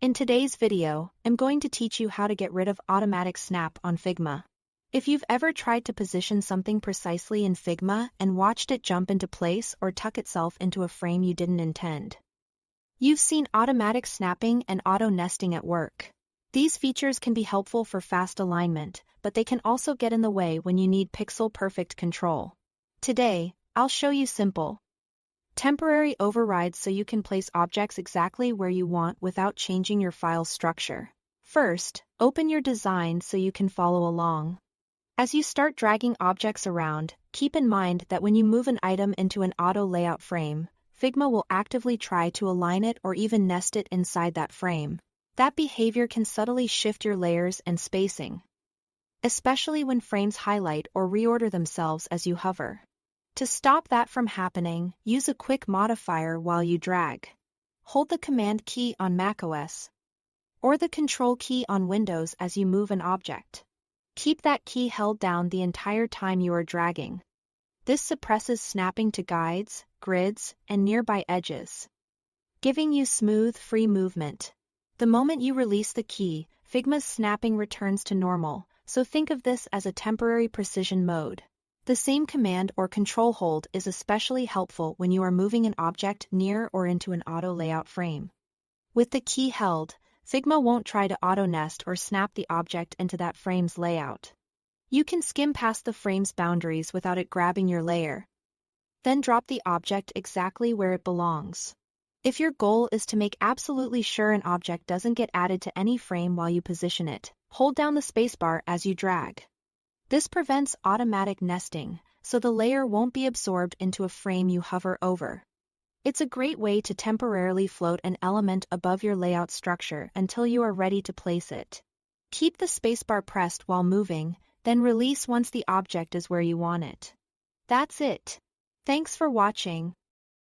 In today's video, I'm going to teach you how to get rid of automatic snap on Figma. If you've ever tried to position something precisely in Figma and watched it jump into place or tuck itself into a frame you didn't intend, you've seen automatic snapping and auto-nesting at work. These features can be helpful for fast alignment, but they can also get in the way when you need pixel-perfect control. Today, I'll show you simple, temporary overrides so you can place objects exactly where you want without changing your file structure. First, open your design so you can follow along. As you start dragging objects around, keep in mind that when you move an item into an auto layout frame, Figma will actively try to align it or even nest it inside that frame. That behavior can subtly shift your layers and spacing, especially when frames highlight or reorder themselves as you hover. To stop that from happening, use a quick modifier while you drag. Hold the Command key on macOS or the Control key on Windows as you move an object. Keep that key held down the entire time you are dragging. This suppresses snapping to guides, grids, and nearby edges, giving you smooth, free movement. The moment you release the key, Figma's snapping returns to normal, so think of this as a temporary precision mode. The same command or control hold is especially helpful when you are moving an object near or into an auto layout frame. With the key held, Figma won't try to auto-nest or snap the object into that frame's layout. You can skim past the frame's boundaries without it grabbing your layer. Then drop the object exactly where it belongs. If your goal is to make absolutely sure an object doesn't get added to any frame while you position it, hold down the spacebar as you drag. This prevents automatic nesting, so the layer won't be absorbed into a frame you hover over. It's a great way to temporarily float an element above your layout structure until you are ready to place it. Keep the spacebar pressed while moving, then release once the object is where you want it. That's it. Thanks for watching.